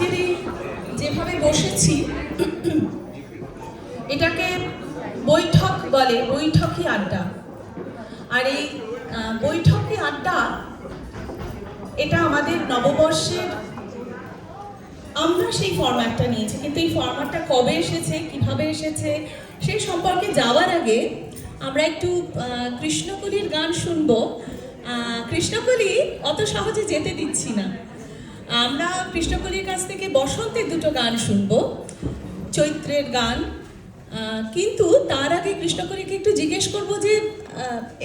আজকের এই যেভাবে বসেছি এটাকে বৈঠক বলে, বৈঠকি আড্ডা। আর এই বৈঠকি আড্ডা এটা আমাদের নববর্ষের আমরা সেই ফরম্যাটটা নিয়েছি, কিন্তু এই ফরম্যাটটা কবে এসেছে, কিভাবে এসেছে সেই সম্পর্কে যাওয়ার আগে আমরা একটু কৃষ্ণকলির গান শুনবো। কৃষ্ণকলি অত সহজে যেতে দিচ্ছি না, আমরা কৃষ্ণকলির কাছ থেকে বসন্তের দুটো গান শুনবো, চৈত্রের গান। কিন্তু তার আগে কৃষ্ণকলিকে একটু জিজ্ঞেস করবো যে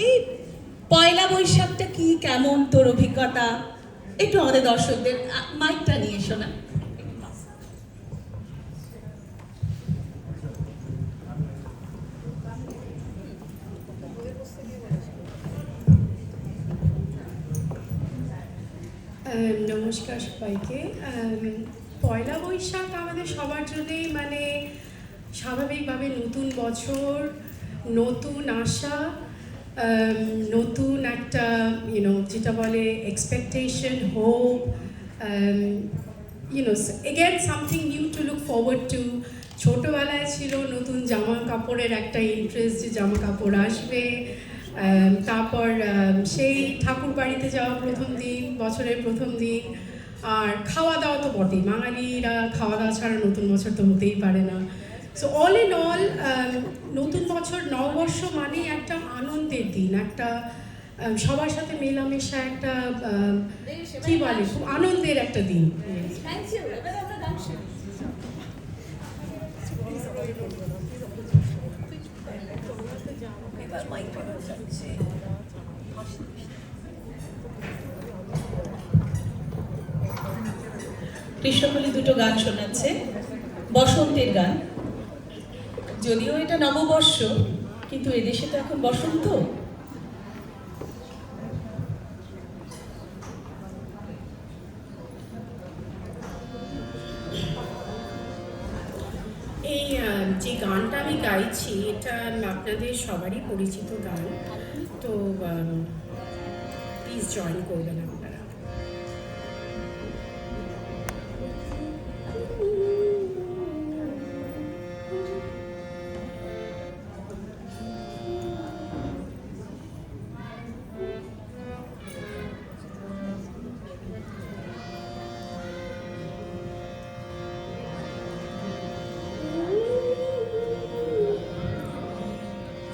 এই পয়লা বৈশাখটা কি, কেমন তোর অভিজ্ঞতা, একটু আমাদের দর্শকদের মাইকটা নিয়ে শোনা। নমস্কার সবাইকে। পয়লা বৈশাখ আমাদের সবার জন্যই মানে স্বাভাবিকভাবে নতুন বছর, নতুন আশা, নতুন একটা যেটা বলে expectation, hope, again something new to look forward to. ছোটোবেলায় ছিল নতুন জামা কাপড়ের একটা ইন্টারেস্ট, যে জামা কাপড় আসবে, তারপর সেই ঠাকুর বাড়িতে যাওয়া প্রথম দিন, বছরের প্রথম দিন, আর খাওয়া দাওয়া তো বটেই, বাঙালিরা খাওয়া দাওয়া ছাড়া নতুন বছর তো হতেই পারে না। সো অল ইন অল নতুন বছর, নববর্ষ মানেই একটা আনন্দের দিন, একটা সবার সাথে মেলামেশা, একটা কী বলে, খুব আনন্দের একটা দিন। কৃষ্ণকলি দুটো গান শোনাচ্ছে, বসন্তের গান। যদিও এটা নববর্ষ, কিন্তু এদেশে তো এখন বসন্ত। এই যে গানটা আমি গাইছি এটা আপনাদের সবারই পরিচিত গান, তো প্লিজ জয়েন করবেন আপনারা।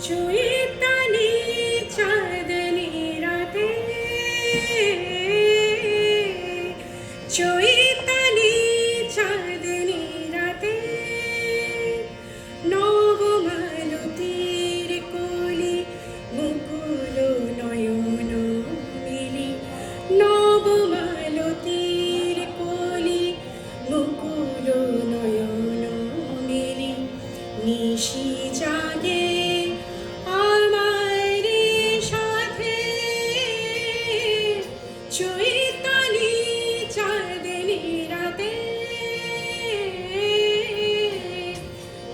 চৈতালি চাঁদনি রাতে, চৈতালি চাঁদনি রাতে, নবমালতীর কোলে মুকুল নয়ন মিলি, নবমালতীর কোলে মুকুল নয়ন মিলি, নিশি জাগে চৈতালি চাঁদনি রাতে,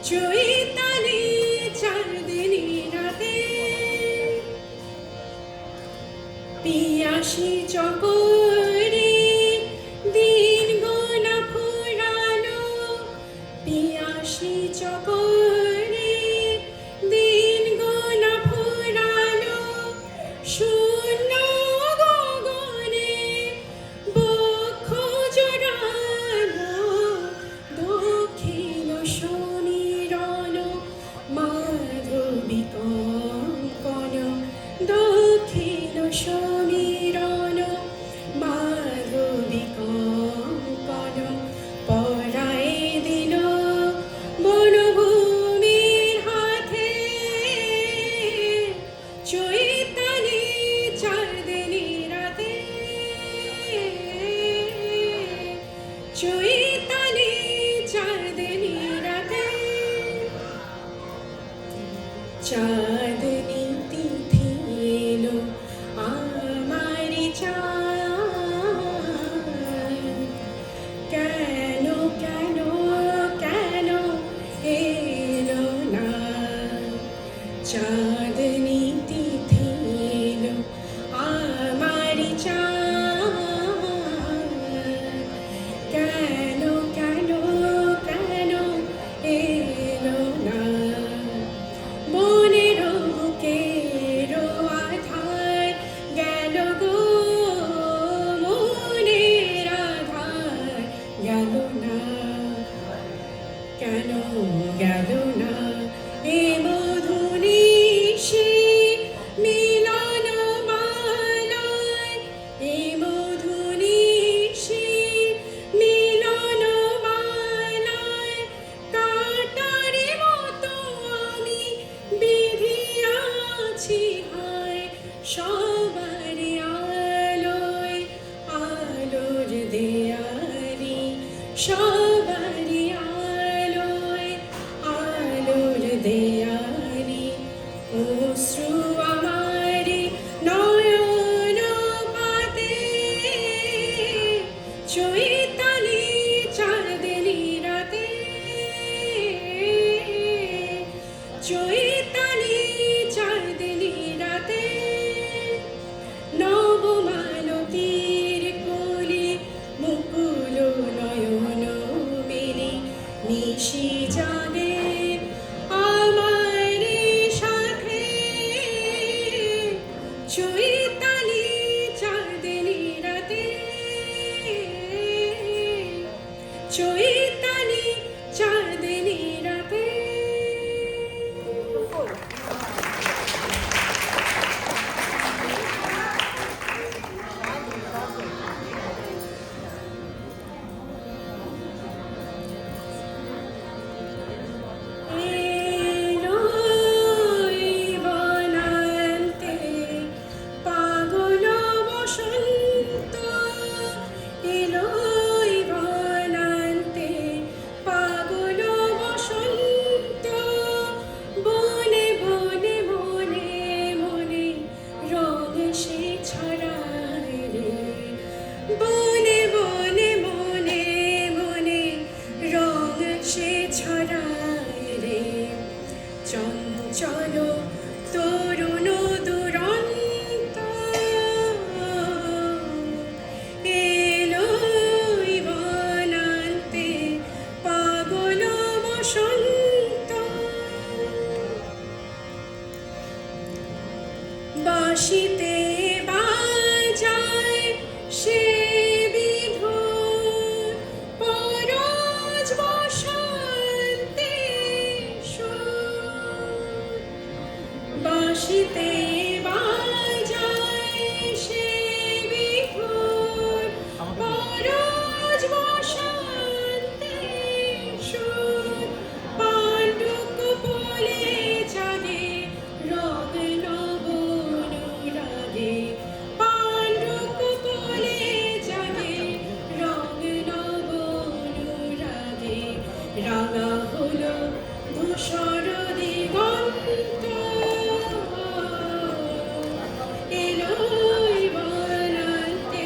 চৈতালি চাঁদনি রাতে, পিয়াসী চকরে দিন গোনা ফুরালো, পিয়াসী চকরে দিন গোনা ফুরালো, শূন্য গগনে বক্ষ জোড়ালো, দক্ষিণ সমীরণ মাধবী কঙ্কণ, দক্ষিণ সমীরণ মাধবী কঙ্কণ, পরায় দিল বনভূমির হাতে, চৈতালি চাঁদনি রাতে, চৈতালি চাঁদনি রাতে, চাঁদনি তিথি এলো আমারি চাঁদ, কেন কেন কেন এলো না, চাঁদনি তিথি এলো আমারি চাঁদ, কেন সবারই আলোয় আলোর দেয়ালি অশ্রু আমারি নয়ন পাতে চৈতালি চাঁদনি রাতে চৈতালি চাঁদনি রাতে নবমালতীর কোলে মুকুল নয়ন মেলে নিশি জাগে আমার সাথে চৈতালি চাঁদনি রাতে চৈতালি চাঁদনি রাতে। বনে বনে মনে মনে রং সে ছড়ায় রে চঞ্চল তরুণ দুরন্ত এলো বনান্তে পাগল বসন্ত বাঁশিতে বাজায় সে বিধুর পরশ বসন্তে সুর বাঁশিতে বাজায় সে বিধুর পরশ বসন্তে সুর পাণ্ডুক বলে জাগে রগ নব অনুরাগে পাণ্ডুক বলে জাগে রগ নব অনুরাগে রাঙা হলো ধূসর দিগন্ত এলোই বনান্তে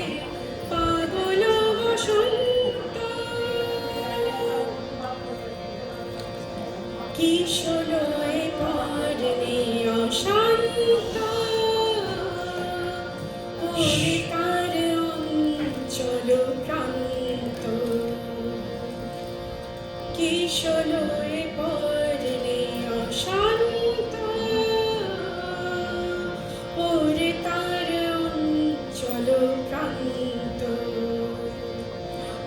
পাগল বসন্ত কিশোরয়ে পরনে অশান্ত ওরে তার অঞ্চল প্রান্ত কিশোরয়ে পরনে অশান্ত ওরে তার অঞ্চল প্রান্ত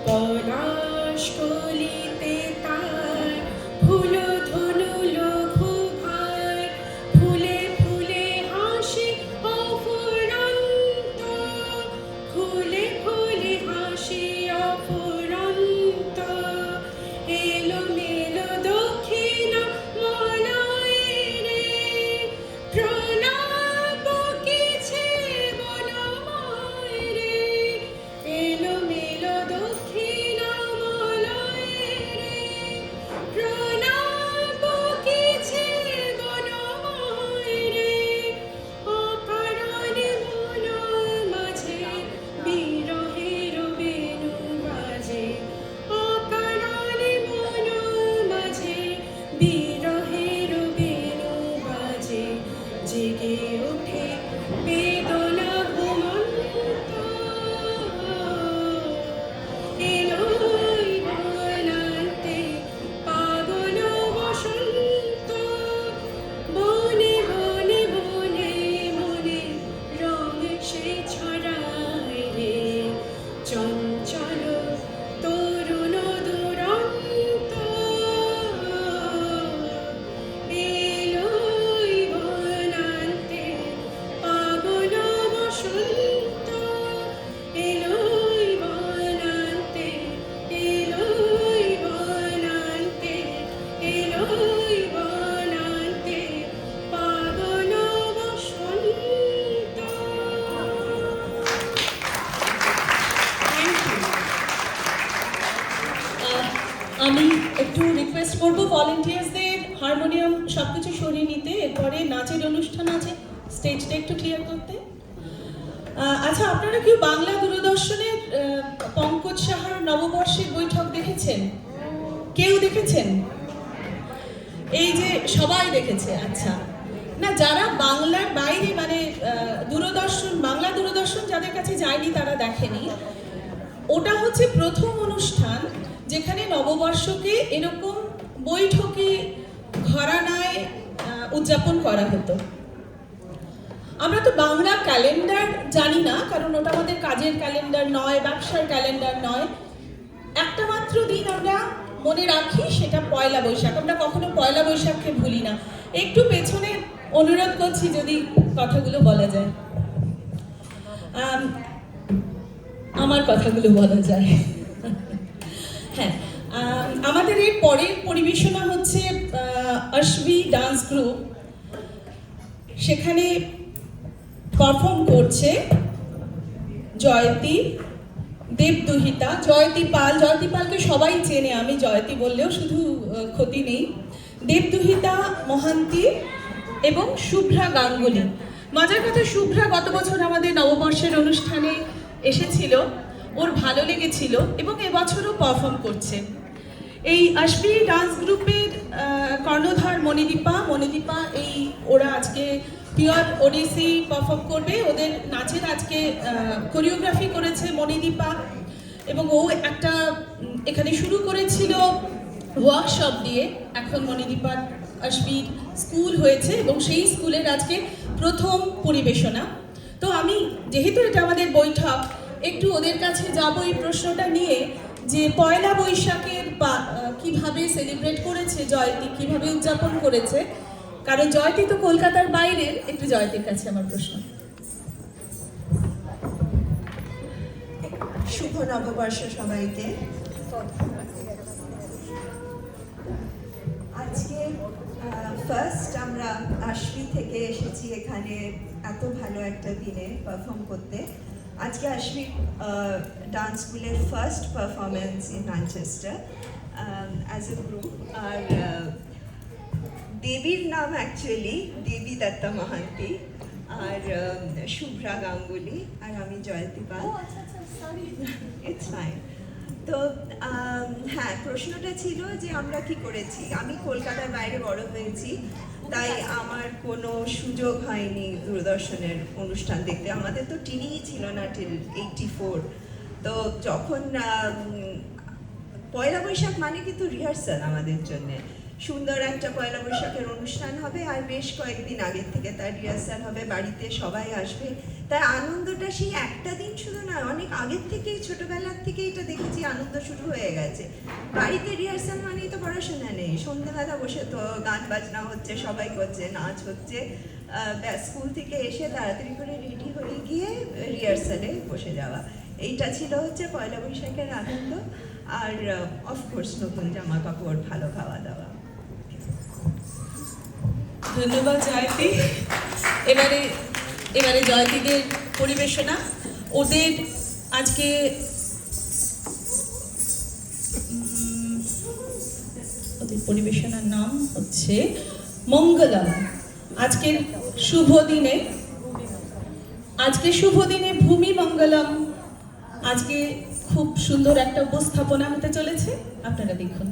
পলাশ কলিতে তার ফুল ধনু লঘু ভার ফুলে ফুলে হাসি অফুরন্ত ফুলে ফুলে হাসি অফুরন্ত এলো মেলো দক্ষিণ মলয় রে প্রণাম বকিছে বনময় রে এলো মেলো দক্ষিণ মলয় রে প্রণাম বকিছে বনময় রে অকারণে মন মাঝে বিরহের বেণু বাজে অকারণে মন আমি একটু রিকোয়েস্ট করব ভলেন্টিয়ার্সদের হারমোনিয়াম সবকিছু সরিয়ে নিতে, এরপরে নাচের অনুষ্ঠান আছে, স্টেজটা একটু ক্লিয়ার করতে। আচ্ছা, আপনারা কেউ বাংলা দূরদর্শনের পঙ্কজ সাহার নববর্ষের বৈঠক দেখেছেন? কেউ দেখেছেন? এই যে সবাই দেখেছে, আচ্ছা। না, যারা বাংলার বাইরে মানে দূরদর্শন, বাংলা দূরদর্শন যাদের কাছে যায়নি তারা দেখেনি। ওটা হচ্ছে প্রথম অনুষ্ঠান যেখানে নববর্ষকে এরকম বৈঠকে ঘরানায় উদযাপন করা হতো। আমরা তো বাংলা ক্যালেন্ডার জানি না, কারণ ওটা আমাদের কাজের ক্যালেন্ডার নয়, ব্যবসার ক্যালেন্ডার নয়। একটা মাত্র দিন আমরা মনে রাখি, সেটা পয়লা বৈশাখ। আমরা কখনো পয়লা বৈশাখকে ভুলি না। একটু পেছনে অনুরোধ করছি যদি কথাগুলো বলা যায়, আমার কথাগুলো বলা যায়। হ্যাঁ, আমাদের এর পরের পরিবেশনা হচ্ছে অশ্বী ডান্স গ্রুপ। সেখানে পারফর্ম করছে জয়তী, দেবদুহিতা, জয়তী পাল। জয়তী পালকে সবাই চেনে, আমি জয়তী বললেও শুধু ক্ষতি নেই। দেবদুহিতা মহান্তি এবং শুভ্রা গাঙ্গুলি। মজার কথা, শুভ্রা গত বছর আমাদের নববর্ষের অনুষ্ঠানে এসেছিল, ওর ভালো লেগেছিল এবং এবছরও পারফর্ম করছে। এই অশ্বী ডান্স গ্রুপের কর্ণধার মণিদীপা, এই ওরা আজকে পিওর ওডিসি পারফর্ম করবে। ওদের নাচের আজকে কোরিওগ্রাফি করেছে মণিদীপা, এবং ও একটা এখানে শুরু করেছিল ওয়ার্কশপ দিয়ে। এখন মণিদীপার অশ্বীর স্কুল হয়েছে এবং সেই স্কুলের আজকে প্রথম পরিবেশনা। তো আমি, যেহেতু এটা আমাদের বৈঠক, একটু ওদের কাছে যাব এই প্রশ্নটা নিয়ে যে পয়লা বৈশাখের কিভাবে সেলিব্রেট করেছে জয়তী, কিভাবে উদযাপন করেছে, কারণ জয়তী তো কলকাতার বাইরের। একটু জয়তীর কাছে আমার প্রশ্ন। শুভ নববর্ষ সবাইকে। আজকে ফার্স্ট আমরা আশ্বী থেকে এসেছি এখানে এত ভালো একটা দিনে পারফর্ম করতে। আজকে আশ্বী ডান্স স্কুলের first performance in Manchester as a group. আর দেবীর নাম অ্যাকচুয়ালি দেবী দত্তা মহান্তি, আর শুভ্রা গাঙ্গুলি, আর আমি জয়তী পাল। It's fine. তো হ্যাঁ, প্রশ্নটা ছিল যে আমরা কি করেছি। আমি কলকাতার বাইরে বড় হয়েছি, তাই আমার কোনো সুযোগ হয়নি দূরদর্শনের অনুষ্ঠান দেখতে। আমাদের তো টিভিই ছিল না টিল 84। তো যখন পয়লা বৈশাখ মানে কিন্তু রিহার্সাল আমাদের জন্যে। সুন্দর একটা পয়লা বৈশাখের অনুষ্ঠান হবে, আর বেশ কয়েকদিন আগের থেকে তার রিহার্সাল হবে, বাড়িতে সবাই আসবে। তাই আনন্দটা সেই একটা দিন শুধু নয়, অনেক আগের থেকেই, ছোটোবেলার থেকেই এটা দেখেছি আনন্দ শুরু হয়ে গেছে। বাড়িতে রিহার্সাল মানেই তো পড়াশোনা নেই, সন্ধ্যেবেলা বসে তো গান বাজনা হচ্ছে, সবাই করছে, নাচ হচ্ছে। স্কুল থেকে এসে তাড়াতাড়ি করে রেডি হয়ে গিয়ে রিহার্সালে বসে যাওয়া, এইটা ছিল হচ্ছে পয়লা বৈশাখের আনন্দ। আর অফকোর্স নতুন জামা কাপড়, ভালো খাওয়া দাওয়া। ধন্যবাদ জয়তী। এবারে জয়তীদের পরিবেশনা। ওদের আজকে ওদের পরিবেশনার নাম হচ্ছে মঙ্গলম। আজকের শুভ দিনে ভূমি মঙ্গলম। আজকে খুব সুন্দর একটা উপস্থাপনা হতে চলেছে, আপনারা দেখুন।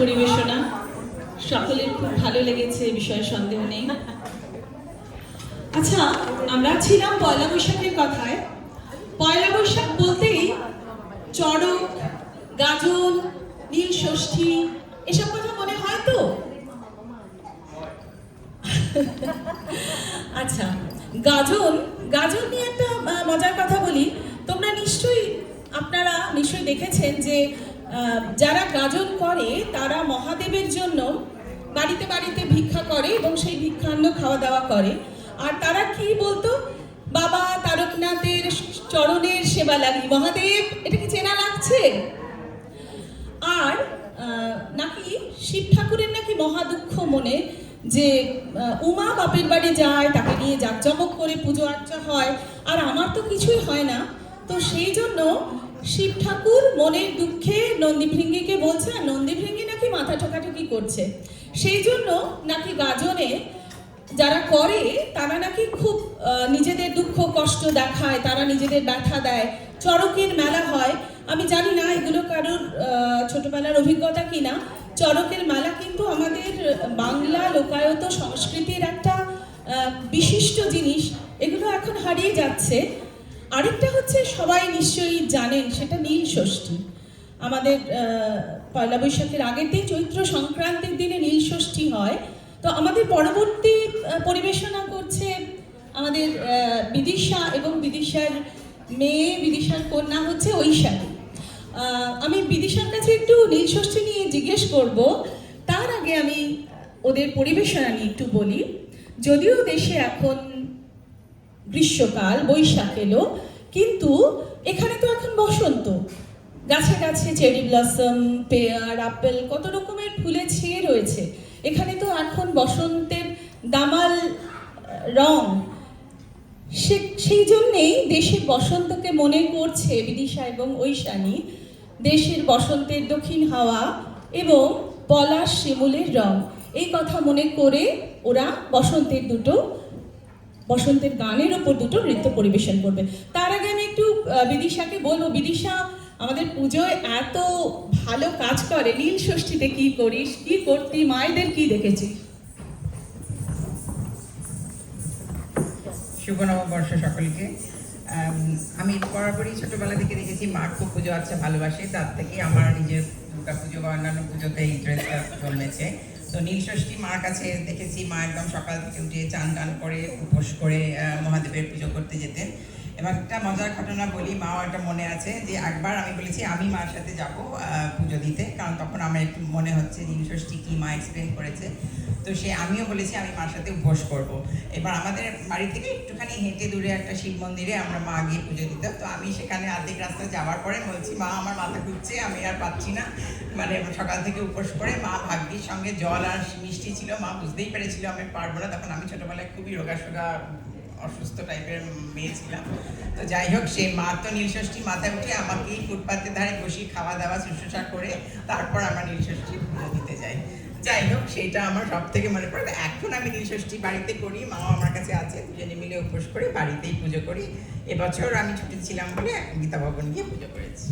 পরিবেশনা, সকলের খুব ভালো লেগেছে, এ বিষয়ে সন্দেহ নেই। আচ্ছা, আমরা ছিলাম পয়লা বৈশাখের কথায়। পয়লা বৈশাখ বলতেই চড়ক, গাজন, নীল ষষ্ঠী এসব কথা মনে হয় তো? আচ্ছা, গাজন নিয়ে একটা মজার কথা বলি। তোমরা আপনারা নিশ্চয়ই দেখেছেন যে যারা গাজন করে তারা মহাদেবের জন্য বাড়িতে বাড়িতে ভিক্ষা করে এবং সেই ভিক্ষান্ন খাওয়া দাওয়া করে। আর তারা কি বলতো, বাবা তারকনাথের চরণের সেবা লাগি মহাদেব, এটা কি চেনা লাগছে? আর নাকি শিব ঠাকুরের নাকি মহা দুঃখ মনে যে উমা বাপের বাড়ি যায়, তাকে নিয়ে জাঁকজমক করে পুজো আর্চা হয়, আর আমার তো কিছুই হয় না। তো সেই জন্য শিব ঠাকুর মনের দুঃখে নন্দীভৃঙ্গিকে বলছে, আর নন্দীভৃঙ্গি নাকি মাথা ঠোকাঠুকি করছে। সেই জন্য নাকি গাজনে যারা করে তারা নাকি খুব নিজেদের দুঃখ কষ্ট দেখায়, তারা নিজেদের ব্যথা দেয়। চড়কের মেলা হয়, আমি জানি না এগুলো কারোর ছোটবেলার অভিজ্ঞতা কিনা। চড়কের মেলা কিন্তু আমাদের বাংলা লোকায়ত সংস্কৃতির একটা বিশিষ্ট জিনিস, এগুলো এখন হারিয়ে যাচ্ছে। আরেকটা হচ্ছে সবাই নিশ্চয়ই জানেন, সেটা নীল ষষ্ঠী। আমাদের পয়লা বৈশাখের আগের দিন চৈত্র সংক্রান্তির দিনে নীল ষষ্ঠী হয়। তো আমাদের পরবর্তী পরিবেশনা করছে আমাদের বিদিশা, এবং বিদিশার মেয়ে, বিদিশার কন্যা হচ্ছে ঐশানী। আমি বিদিশার কাছে একটু নীল ষষ্ঠী নিয়ে জিজ্ঞেস করব, তার আগে আমি ওদের পরিবেশনা নিয়ে একটু বলি। যদিও দেশে এখন গ্রীষ্মকাল, বৈশাখ এলো, কিন্তু এখানে তো এখন বসন্ত। গাছে গাছে চেরি ব্লসম, পেয়ার, আপেল, কত রকমের ফুলে ছেয়ে রয়েছে। এখানে তো এখন বসন্তের দামাল রং। সেই জন্যেই দেশের বসন্তকে মনে করছে বিদিশা এবং ঐশানী। দেশের বসন্তের দক্ষিণ হাওয়া এবং পলাশ শিমুলের রং, এই কথা মনে করে ওরা বসন্তের গানের ওপর দুটো নৃত্য পরিবেশন করবে। তার আগে আমি একটু বিদিশাকে বলবো, বিদিশা আমাদের পুজোয় এত ভালো কাজ করে, নীল ষষ্ঠীতে কি করিস, কি করতি, মায়েদের কি দেখেছিস? শুভ নববর্ষ সকলকে। আমি বরাবরই ছোটবেলা থেকে দেখেছি মা খুব পুজো আচ্ছা ভালোবাসে, তার থেকে আমার নিজের দুর্গা পুজো বা অন্যান্য পুজোতে ইন্টারেস্টটা জন্মেছে। তো নীল ষষ্ঠী মার কাছে দেখেছি মা একদম সকাল থেকে উঠে চান টান করে উপোস করে মহাদেবের পুজো করতে যেতেন। এবং একটা মজার ঘটনা বলি, মাও একটা মনে আছে যে একবার আমি বলেছি আমি মার সাথে যাব পুজো দিতে, কারণ তখন আমার একটু মনে হচ্ছে নীল ষষ্ঠী কি মা এক্সপ্লেন করেছে। তো আমিও বলেছি আমি মার সাথে উপোস করব। এবার আমাদের বাড়ি থেকে একটুখানি হেঁটে দূরে একটা শিব মন্দিরে আমরা মা গিয়ে পুজো দিতাম। তো আমি সেখানে অর্ধেক রাস্তা যাওয়ার পরে বলছি, মা আমার মাথা ঘুরছে, আমি আর পাচ্ছি না। মানে সকাল থেকে উপোস করে মা ভাগ্যির সঙ্গে জল আর মিষ্টি ছিল, মা বুঝতেই পেরেছিল আমি পারবো না। তখন আমি ছোটোবেলায় খুবই রোগা অসুস্থ টাইপের মেয়ে ছিলাম। তো যাই হোক, সে মা তো নীল ষষ্ঠী মাথায় উঠে আমাকে ফুটপাতের ধারে বসিয়ে খাওয়া দাওয়া শুশ্রূষা করে তারপর আমরা নীল ষষ্ঠী পুজো দিতে যাই। যাই হোক, সেটা আমার সব থেকে মনে পড়ে। এখন আমি নীল ষষ্ঠী বাড়িতে করি, মাও আমার কাছে আছে, দুজনে মিলে উপোস করে বাড়িতেই পুজো করি। এবছর আমি ছুটি ছিলাম বলে গীতা ভবন গিয়ে পুজো করেছি।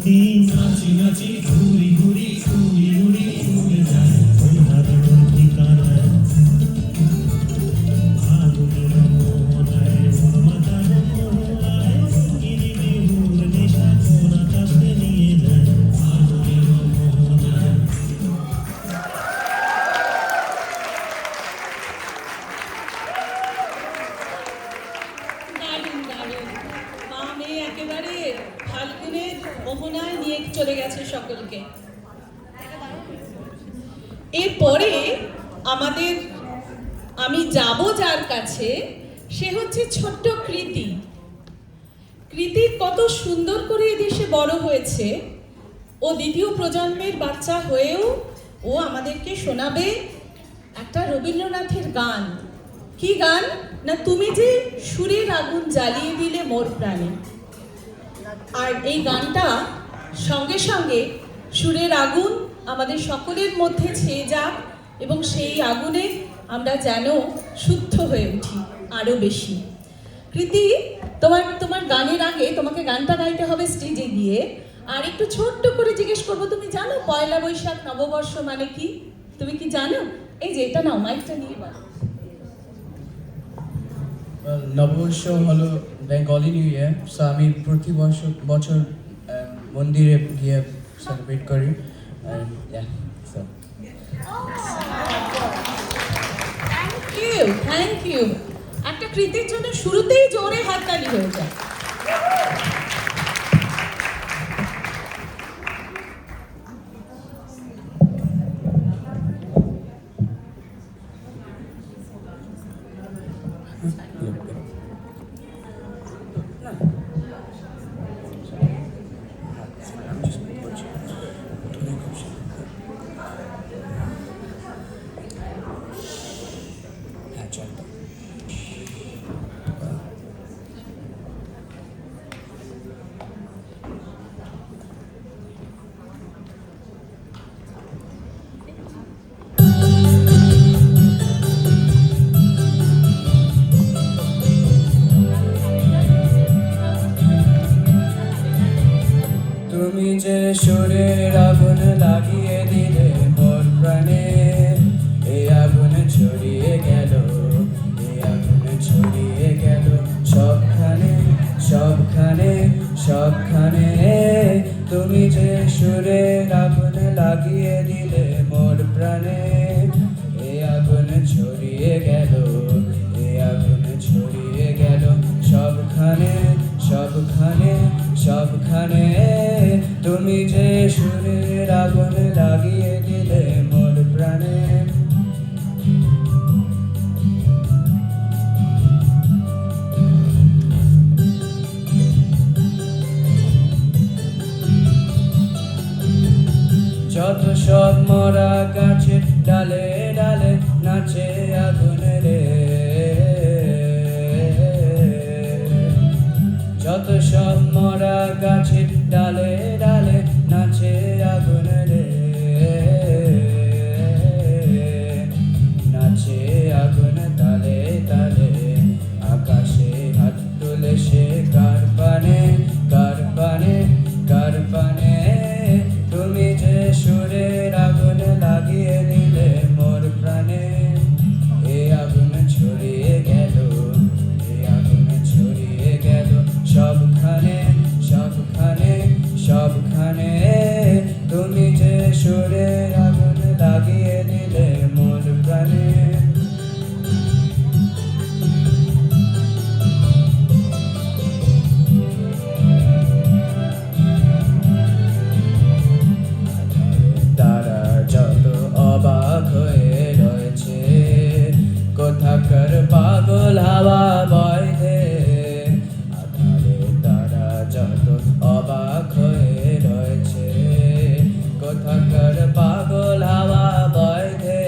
বাসন্তী নাচি নাচি ঘুরি ঘুরি উড়ি উড়ি উড়ে যায় ওই হারানোর ঠিকানায় আগুনের মোহনায় ওর মাথার মোহনায় রঙিন বিহুর নেশা কোন আকাশে নিয়ে যায় আগুনের মোহনায়। দারুণ দারুণ, মা মেয়ে একেবারে ফাল্গুনের মোহনায় নিয়ে চলে গেছে সকলকে। এরপরে আমাদের আমি যাব যার কাছে, সে হচ্ছে ছোট্ট কৃতি। কৃতি কত সুন্দর করে এদেশে বড় হয়েছে। ও দ্বিতীয় প্রজন্মের বাচ্চা হয়েও ও আমাদেরকে শোনাবে একটা রবীন্দ্রনাথের গান। কি গান না, তুমি যে সুরের আগুন জ্বালিয়ে দিলে মোর প্রাণে। আর এই গানটা সঙ্গে সঙ্গে সুরের আগুন আমাদের সকলের মধ্যে ছেয়ে যাক এবং সেই আগুনে আমরা যেন শুদ্ধ হয়ে উঠি আরো বেশি। কৃতি, তোমার গানের আগে তোমাকে গানটা গাইতে হবে স্টেজে গিয়ে। আর একটু ছোট্ট করে জিজ্ঞেস করবো, তুমি জানো পয়লা বৈশাখ নববর্ষ মানে কি? তুমি কি জানো? এই যে এটা নাও, মাইকটা নিয়ে বলো। নববর্ষ হলো বেঙ্গলি নিউ ইয়ার, সো আমি প্রতি বছর মন্দিরে গিয়ে সেলিব্রেট করি। Thank you. একটা কৃতির জন্য শুরুতেই জোরে হাততালি হয়ে যায়। তুমি যে সুরের আগুন লাগিয়ে দিলে মোর প্রাণে, এই আগুন ছড়িয়ে গেল, এই আগুন ছড়িয়ে গেল সবখানে সবখানে সবখানে। তুমি যে সুরের আগুন লাগিয়ে দিলে মোর প্রাণে, এই আগুন ছড়িয়ে গেল, এই আগুন ছড়িয়ে গেল সবখানে সবখানে সবখানে। তুমি যে সুরের আগুন লাগিয়ে দিলে মোর প্রাণে। যত সব মরা গাছের ডালে ডালে নাচে আগুন রে, যত সব মরা গাছের ডালে ডালে নাচে আগুন রে, নাচে আগুন তালে তালে। আকাশে হাত তুলে সে কার পানে কার পানে কার পানে। তুমি যে সুরের আগুন লাগিয়ে দিলে মোর প্রাণে, এ আগুন ছড়িয়ে গেল, এ আগুন ছড়িয়ে গেল সবখানে সবখানে সবখানে। তুমি যে সুরের আগুন লাগিয়ে দিলে মোর প্রাণে। তারা যত অবাক হয়ে রয়েছে, কোথাকার পাগল হাওয়া বয় দে। আধারে তারা যত অবাক হয়ে রয়েছে, কোথাকার পাগল হাওয়া বয় দে।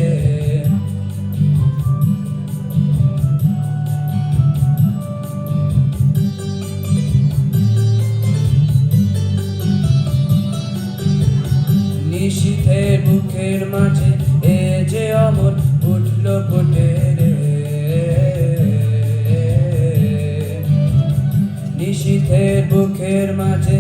নিশীথের বুকের মাঝে এ যে অমর উঠল ফুটে রে, নিশীথের বুকের মাঝে